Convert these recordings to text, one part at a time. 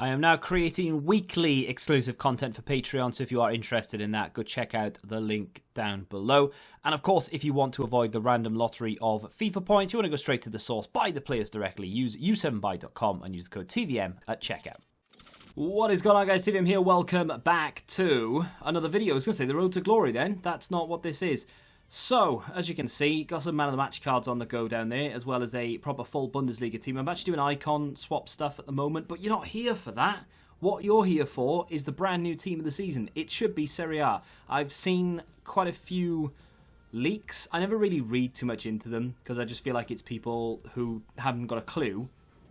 I am now creating weekly exclusive content for Patreon, so if you are interested in that, go check out the link down below. And of course, if you want to avoid the random lottery of FIFA points, you want to go straight to the source, buy the players directly, use u7buy.com and use the code TVM at checkout. What is going on, guys? TVM here. Welcome back to another video. I was going to say the road to glory then. That's not what this is. So, as you can see, got some man of the match cards on the go down there, as well as a proper full Bundesliga team. I'm actually doing icon swap stuff at the moment, but you're not here for that. What you're here for is the brand new team of the season. It should be Serie A. I've seen quite a few leaks. I never really read too much into them, because I just feel like it's people who haven't got a clue,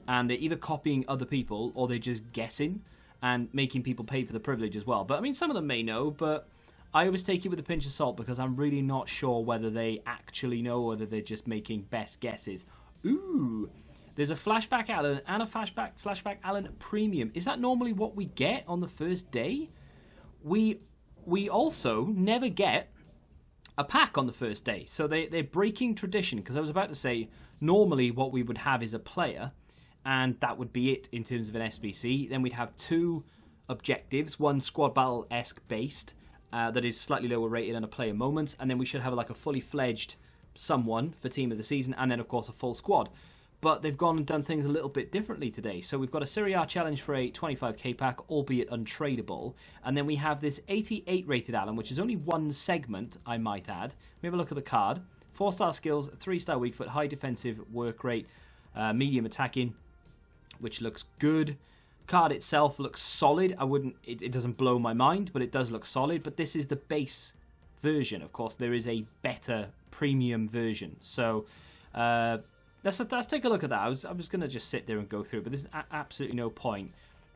and they're either copying other people, or they're just guessing, and making people pay for the privilege as well. But, I mean, some of them may know, but I always take it with a pinch of salt because I'm really not sure whether they actually know or whether they're just making best guesses. Ooh, there's a Flashback Allan and a Flashback Allan Premium. Is that normally what we get on the first day? We also never get a pack on the first day. So they're breaking tradition, because I was about to say normally what we would have is a player, and that would be it in terms of an SBC. Then we'd have two objectives, one squad battle-esque based, that is slightly lower rated and a player moments, and then we should have like a fully fledged someone for team of the season, and then of course a full squad. But they've gone and done things a little bit differently today. So we've got a Serie A challenge for a 25k pack, albeit untradeable, and then we have this 88 rated Allan, which is only one segment, I might add. Let me have a look at the card. 4-star skills, 3-star weak foot, high defensive work rate, medium attacking, which looks good. Card itself looks solid. It doesn't blow my mind, but it does look solid. But this is the base version. Of course, there is a better premium version. So let's take a look at that. I was going to just sit there and go through it, but there's absolutely no point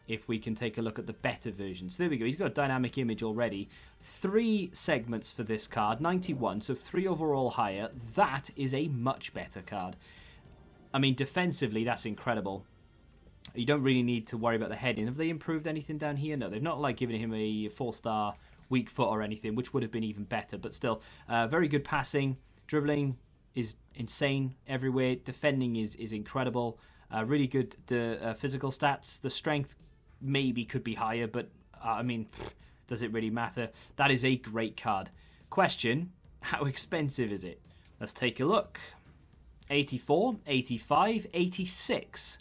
if we can take a look at the better version. So there we go. He's got a dynamic image already. 3 segments for this card, 91, so 3 overall higher. That is a much better card. I mean, defensively, that's incredible. You don't really need to worry about the heading. Have they improved anything down here? No, they've not like given him a 4-star weak foot or anything, which would have been even better. But still, very good passing. Dribbling is insane everywhere. Defending is incredible. Really good physical stats. The strength maybe could be higher, but I mean, does it really matter? That is a great card. Question, how expensive is it? Let's take a look. 84, 85, 86.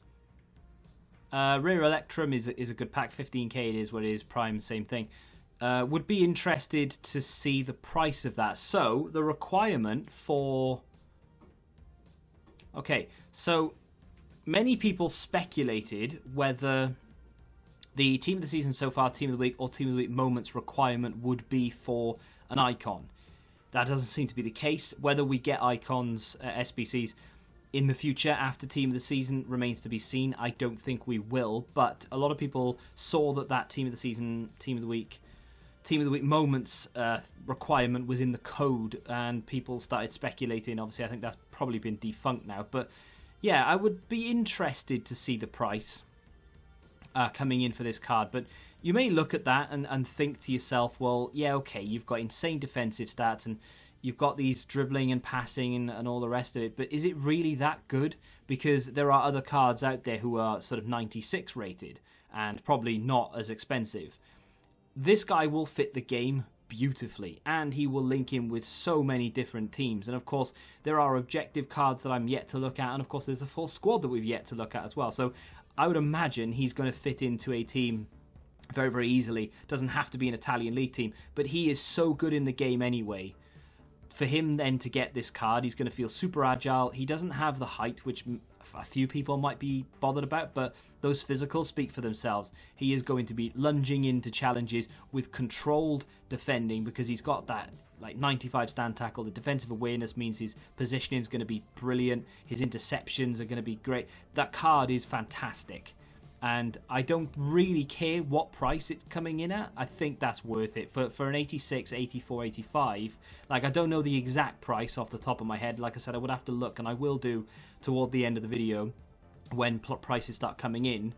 Rare Electrum is a good pack. 15k it is what it is. Prime, same thing. Would be interested to see the price of that. So, the requirement for... Okay, so many people speculated whether the Team of the Season so far, Team of the Week, or Team of the Week moments requirement would be for an icon. That doesn't seem to be the case. Whether we get icons, SBCs, in the future after Team of the Season remains to be seen. I don't think we will, but a lot of people saw that Team of the Season, Team of the Week moments requirement was in the code, and people started speculating. Obviously, I think that's probably been defunct now, but yeah, I would be interested to see the price coming in for this card. But you may look at that and think to yourself, well, yeah, okay, you've got insane defensive stats and you've got these dribbling and passing and all the rest of it, but is it really that good? Because there are other cards out there who are sort of 96 rated and probably not as expensive. This guy will fit the game beautifully, and he will link in with so many different teams. And of course, there are objective cards that I'm yet to look at, and of course, there's a full squad that we've yet to look at as well. So I would imagine he's going to fit into a team very, very easily. Doesn't have to be an Italian league team, but he is so good in the game anyway. For him then to get this card, he's going to feel super agile. He doesn't have the height, which a few people might be bothered about, but those physicals speak for themselves. He is going to be lunging into challenges with controlled defending, because he's got that like 95 stand tackle. The defensive awareness means his positioning is going to be brilliant. His interceptions are going to be great. That card is fantastic. And I don't really care what price it's coming in at. I think that's worth it. For an 86, 84, 85, like I don't know the exact price off the top of my head. Like I said, I would have to look, and I will do toward the end of the video when prices start coming in.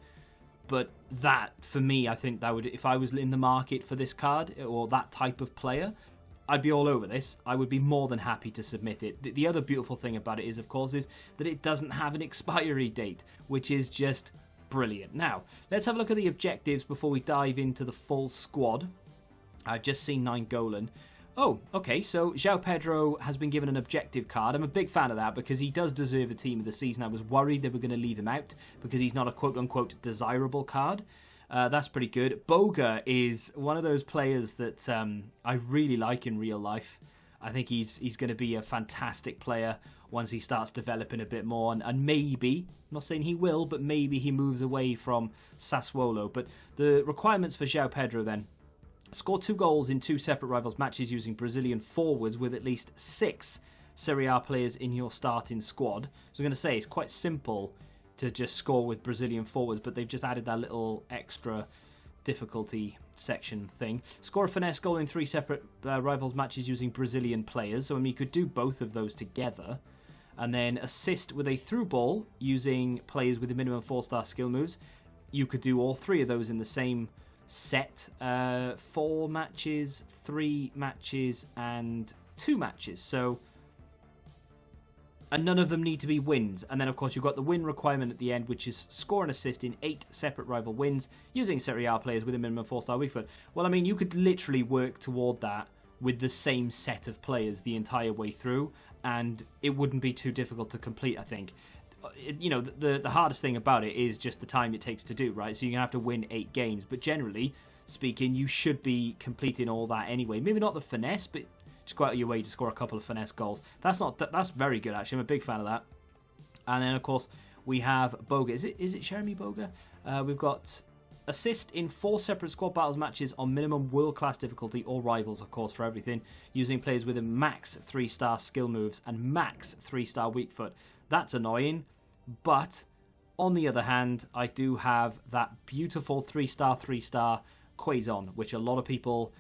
But that, for me, I think that would, if I was in the market for this card or that type of player, I'd be all over this. I would be more than happy to submit it. The other beautiful thing about it is, of course, is that it doesn't have an expiry date, which is just Brilliant. Now, let's have a look at the objectives before we dive into the full squad. I've just seen Nainggolan. Oh, okay, so Joao Pedro has been given an objective card. I'm a big fan of that because he does deserve a team of the season. I was worried they were going to leave him out because he's not a quote-unquote desirable card. That's pretty good. Boga is one of those players that I really like in real life. I think he's going to be a fantastic player once he starts developing a bit more. And maybe, I'm not saying he will, but maybe he moves away from Sassuolo. But the requirements for Joao Pedro then: score 2 goals in 2 separate rivals matches using Brazilian forwards with at least 6 Serie A players in your starting squad. So I was going to say, it's quite simple to just score with Brazilian forwards, but they've just added that little extra difficulty section thing. Score a finesse goal in 3 separate rivals matches using Brazilian players. So I mean, you could do both of those together. And then assist with a through ball using players with a minimum 4-star skill moves. You could do all 3 of those in the same set. 4 matches, 3 matches, and 2 matches. So, and none of them need to be wins. And then, of course, you've got the win requirement at the end, which is score and assist in 8 separate rival wins using Serie A players with a minimum 4-star weak foot. Well, I mean, you could literally work toward that with the same set of players the entire way through, and it wouldn't be too difficult to complete, I think. You know, the hardest thing about it is just the time it takes to do, right? So you're going to have to win 8 games, but generally speaking, you should be completing all that anyway. Maybe not the finesse, but just go out of your way to score a couple of finesse goals. That's very good, actually. I'm a big fan of that. And then, of course, we have Boga. Is it Jeremie Boga? We've got assist in 4 separate squad battles matches on minimum world-class difficulty or rivals, of course, for everything, using players with a max 3-star skill moves and max 3-star weak foot. That's annoying, but on the other hand, I do have that beautiful 3-star Quaison, which a lot of people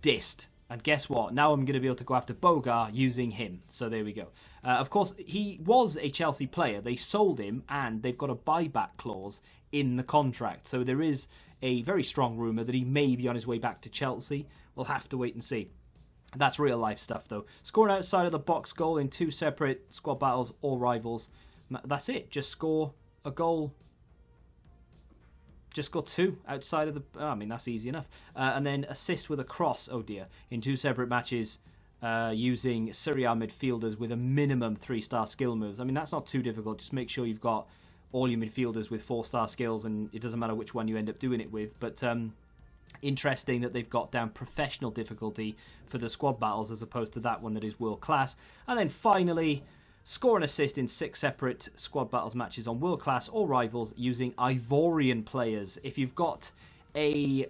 dissed. And guess what? Now I'm going to be able to go after Boga using him. So there we go. Of course, he was a Chelsea player. They sold him, and they've got a buyback clause in the contract. So there is a very strong rumour that he may be on his way back to Chelsea. We'll have to wait and see. That's real life stuff, though. Scoring outside of the box goal in 2 separate squad battles or rivals. That's it. Just score a goal. Just got 2 outside of the... I mean, that's easy enough. And then assist with a cross, oh dear, in 2 separate matches using Serie A midfielders with a minimum 3-star skill moves. I mean, that's not too difficult. Just make sure you've got all your midfielders with 4-star skills, and it doesn't matter which one you end up doing it with. But interesting that they've got down professional difficulty for the squad battles as opposed to that one that is world class. And then finally, score and assist in 6 separate squad battles matches on world class or rivals using Ivorian players. If you've got a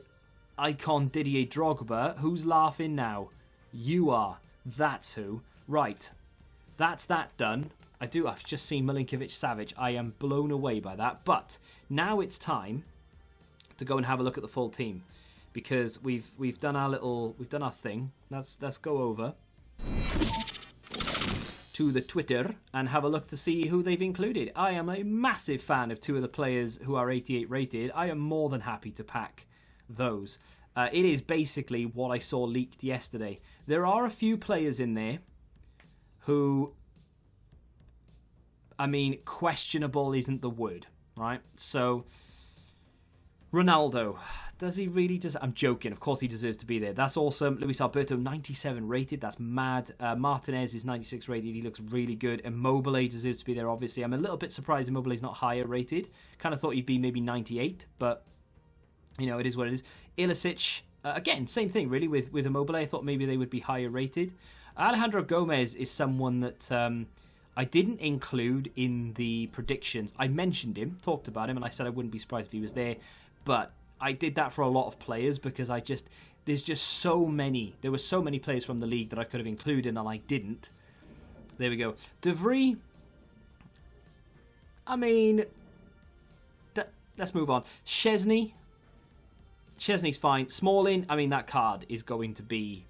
icon Didier Drogba, who's laughing now? You are. That's who. Right. That's that done. I've just seen Milinkovic-Savic. I am blown away by that. But now it's time to go and have a look at the full team, because we've done our thing. Let's go over to the Twitter and have a look to see who they've included. I am a massive fan of 2 of the players who are 88 rated. I am more than happy to pack those. It is basically what I saw leaked yesterday. There are a few players in there who, I mean, questionable isn't the word, right? So, Ronaldo, does he really I'm joking, of course he deserves to be there. That's awesome. Luis Alberto, 97 rated, that's mad. Martinez is 96 rated, he looks really good. Immobile deserves to be there, obviously. I'm a little bit surprised Immobile's not higher rated. Kind of thought he'd be maybe 98, but, you know, it is what it is. Ilicic, again, same thing really with Immobile. I thought maybe they would be higher rated. Alejandro Gomez is someone that I didn't include in the predictions. I mentioned him, talked about him, and I said I wouldn't be surprised if he was there. But I did that for a lot of players because there's just so many. There were so many players from the league that I could have included and I didn't. There we go. De Vries, I mean, let's move on. Szczesny. Szczesny's fine. Smalling, I mean, that card is going to be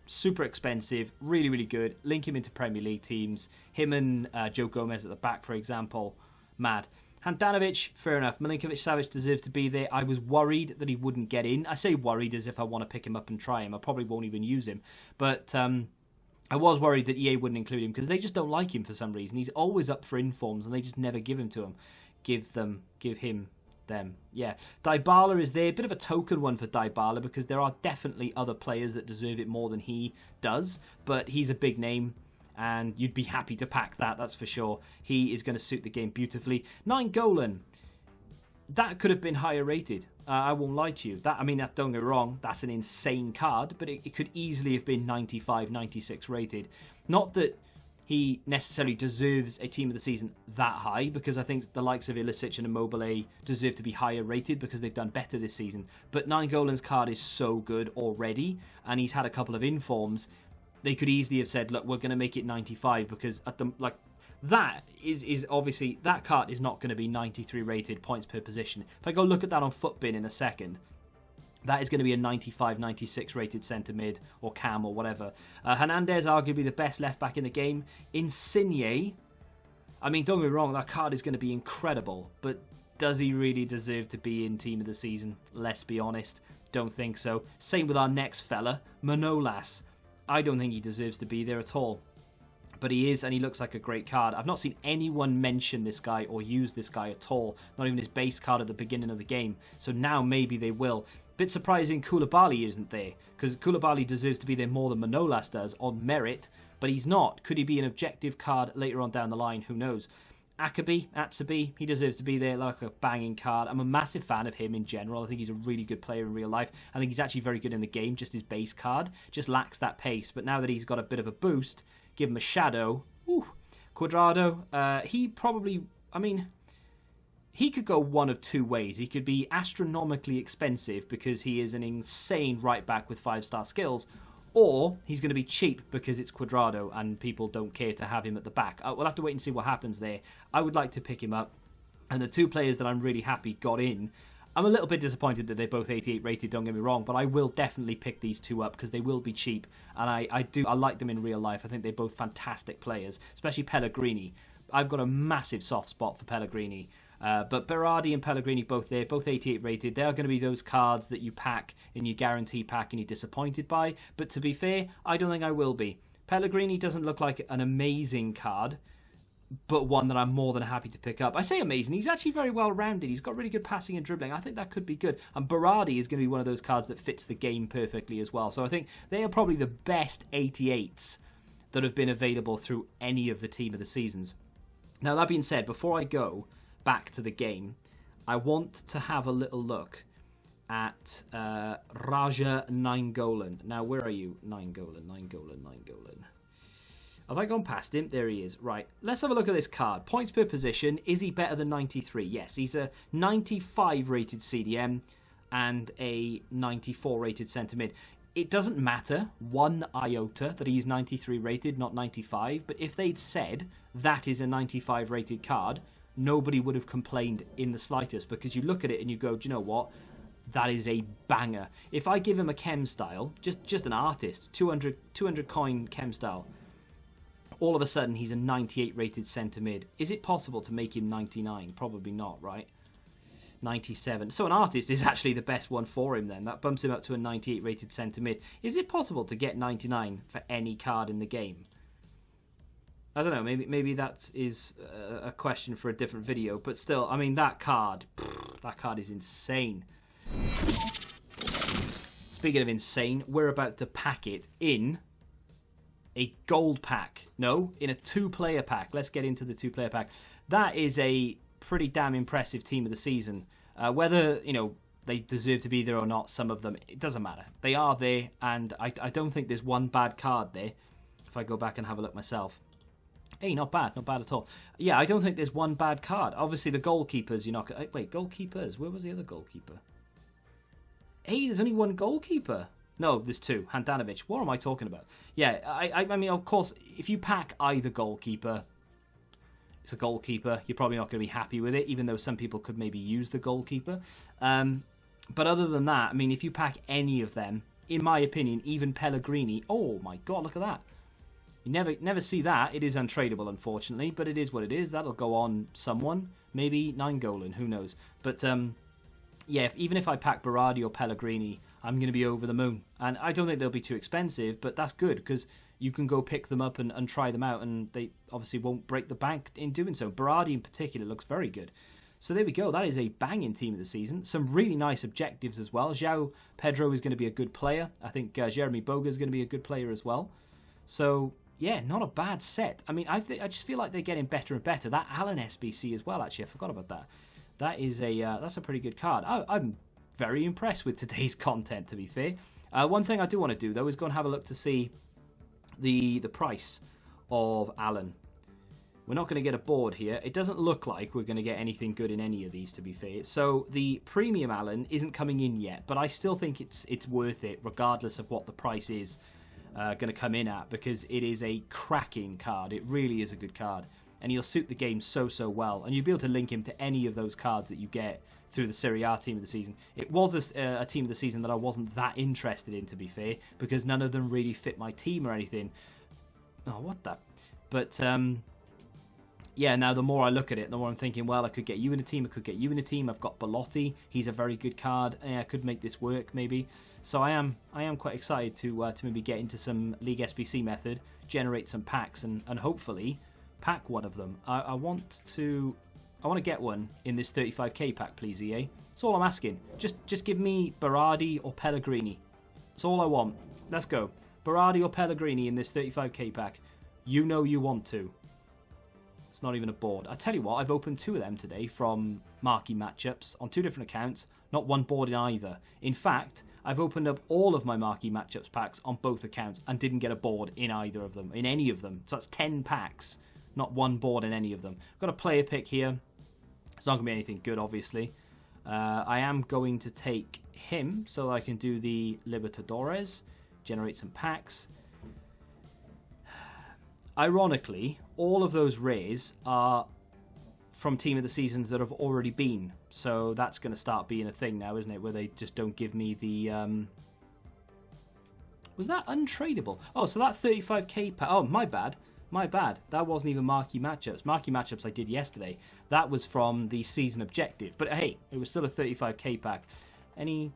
super expensive, really, really good. Link him into Premier League teams. Him and Joe Gomez at the back, for example. Mad. Handanovic, fair enough. Milinkovic-Savic deserves to be there. I was worried that he wouldn't get in. I say worried as if I want to pick him up and try him. I probably won't even use him. But I was worried that EA wouldn't include him because they just don't like him for some reason. He's always up for informs and they just never give him to him. give him them. Yeah, Dybala is there. A bit of a token one for Dybala because there are definitely other players that deserve it more than he does, but he's a big name and you'd be happy to pack that, that's for sure. He is going to suit the game beautifully. Nainggolan, that could have been higher rated. I won't lie to you. Don't get me wrong, that's an insane card, but it could easily have been 95, 96 rated. Not that he necessarily deserves a team of the season that high, because I think the likes of Ilicic and Immobile deserve to be higher rated because they've done better this season. But Nainggolan's card is so good already, and he's had a couple of informs. They could easily have said, look, we're going to make it 95 because at the that is obviously, that card is not going to be 93 rated points per position. If I go look at that on Footbin in a second, that is going to be a 95, 96 rated centre mid or cam or whatever. Hernandez, arguably the best left back in the game. Insigne, don't get me wrong, that card is going to be incredible, but does he really deserve to be in team of the season? Let's be honest, don't think so. Same with our next fella, Manolas. I don't think he deserves to be there at all. But he is, and he looks like a great card. I've not seen anyone mention this guy or use this guy at all. Not even his base card at the beginning of the game. So now maybe they will. Bit surprising Koulibaly isn't there, because Koulibaly deserves to be there more than Manolas does on merit, but he's not. Could he be an objective card later on down the line? Who knows? Atsubi, he deserves to be there, like a banging card. I'm a massive fan of him in general. I think he's a really good player in real life. I think he's actually very good in the game. Just his base card just lacks that pace. But now that he's got a bit of a boost, give him a shadow. Ooh. Cuadrado, he probably, he could go one of two ways. He could be astronomically expensive because he is an insane right back with 5-star skills, or he's going to be cheap because it's Cuadrado and people don't care to have him at the back. We'll have to wait and see what happens there. I would like to pick him up. And the two players that I'm really happy got in, I'm a little bit disappointed that they're both 88 rated, don't get me wrong, but I will definitely pick these two up because they will be cheap. And I like them in real life. I think they're both fantastic players, especially Pellegrini. I've got a massive soft spot for Pellegrini. But Berardi and Pellegrini both there, both 88 rated. They are going to be those cards that you pack in your guarantee pack and you're disappointed by. But to be fair, I don't think I will be. Pellegrini doesn't look like an amazing card, but one that I'm more than happy to pick up. I say amazing, he's actually very well rounded. He's got really good passing and dribbling. I think that could be good. And Berardi is going to be one of those cards that fits the game perfectly as well. So I think they are probably the best 88s that have been available through any of the team of the seasons. Now, that being said, before I go back to the game, I want to have a little look at Raja Nainggolan. Now, where are you? Nainggolan. Have I gone past him? There he is. Right, let's have a look at this card. Points per position. Is he better than 93? Yes, he's a 95 rated CDM and a 94 rated centre mid. It doesn't matter one iota that he's 93 rated, not 95, but if they'd said that is a 95 rated card, nobody would have complained in the slightest, because you look at it and you go, do you know what? That is a banger. If I give him a chem style, just an artist, 200 coin chem style, all of a sudden he's a 98 rated centre mid. Is it possible to make him 99? Probably not, right? 97. So an artist is actually the best one for him then. That bumps him up to a 98 rated centre mid. Is it possible to get 99 for any card in the game? I don't know, maybe that is a question for a different video, but still, that card is insane. Speaking of insane, we're about to pack it in a gold pack. No, in a 2-player pack. Let's get into the 2-player pack. That is a pretty damn impressive team of the season. Whether, they deserve to be there or not, some of them, it doesn't matter. They are there, and I don't think there's one bad card there. If I go back and have a look myself. Hey, not bad at all. Yeah, I don't think there's one bad card. Obviously, the goalkeepers, you're not... Wait, goalkeepers? Where was the other goalkeeper? Hey, there's only one goalkeeper. No, there's two. Handanovic. What am I talking about? Yeah, I mean, of course, if you pack either goalkeeper, it's a goalkeeper. You're probably not going to be happy with it, even though some people could maybe use the goalkeeper. But other than that, if you pack any of them, in my opinion, even Pellegrini... Oh, my God, look at that. You never see that. It is untradeable, unfortunately, but it is what it is. That'll go on someone. Maybe Nainggolan, who knows. But, yeah, even if I pack Berardi or Pellegrini, I'm going to be over the moon. And I don't think they'll be too expensive, but that's good, because you can go pick them up and try them out, and they obviously won't break the bank in doing so. Berardi in particular looks very good. So there we go. That is a banging team of the season. Some really nice objectives as well. Joao Pedro is going to be a good player. I think Jeremie Boga is going to be a good player as well. So, yeah, not a bad set. I mean, I just feel like they're getting better and better. That Allan SBC as well, actually. I forgot about that. That is that's a pretty good card. I'm very impressed with today's content, to be fair. One thing I do want to do, though, is go and have a look to see the price of Allan. We're not going to get a board here. It doesn't look like we're going to get anything good in any of these, to be fair. So the premium Allan isn't coming in yet, but I still think it's worth it, regardless of what the price is going to come in at, because it is a cracking card. It really is a good card, and he'll suit the game so well. And you'll be able to link him to any of those cards that you get through the Serie A team of the season. It was a team of the season that I wasn't that interested in, to be fair, because none of them really fit my team or anything. Oh, what the? But yeah, now the more I look at it, the more I'm thinking, well, I could get you in a team, I could get you in a team. I've got Belotti, he's a very good card. I could make this work, maybe. So I am quite excited to maybe get into some League SBC method, generate some packs, and hopefully pack one of them. I want to get one in this 35k pack, please, EA. That's all I'm asking. Just give me Berardi or Pellegrini. That's all I want. Let's go. Berardi or Pellegrini in this 35k pack. You know you want to. It's not even a board. I tell you what, I've opened 2 of them today from marquee matchups on 2 different accounts. Not one board in either. In fact, I've opened up all of my marquee matchups packs on both accounts and didn't get a board in either of them, in any of them. So that's 10 packs, not one board in any of them. I've got a player pick here. It's not going to be anything good, obviously. I am going to take him so that I can do the Libertadores, generate some packs. Ironically, all of those rares are from Team of the Seasons that have already been. So that's going to start being a thing now, isn't it? Where they just don't give me the... Was that untradeable? Oh, so that 35k pack... Oh, my bad. My bad. That wasn't even marquee matchups. Marquee matchups I did yesterday. That was from the season objective. But hey, it was still a 35k pack. Any...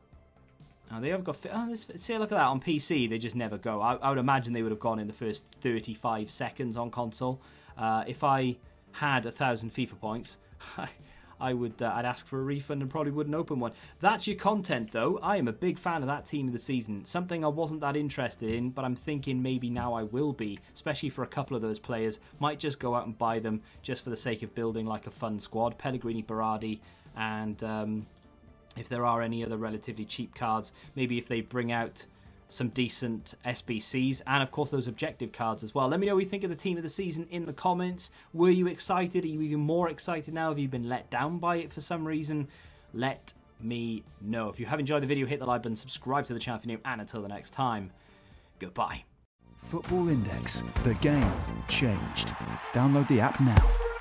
Oh, they have got... Oh, let's see, look at that. On PC, they just never go. I would imagine they would have gone in the first 35 seconds on console. If I had 1,000 FIFA points, I'd ask for a refund and probably wouldn't open one. That's your content, though. I am a big fan of that team of the season. Something I wasn't that interested in, but I'm thinking maybe now I will be, especially for a couple of those players. Might just go out and buy them just for the sake of building like a fun squad. Pellegrini, Berardi, and... if there are any other relatively cheap cards, maybe if they bring out some decent SBCs, and of course those objective cards as well. Let me know what you think of the team of the season in the comments. Were you excited? Are you even more excited now? Have you been let down by it for some reason? Let me know. If you have enjoyed the video, hit the like button, subscribe to the channel if you're new, and until the next time, goodbye. Football Index, the game changed. Download the app now.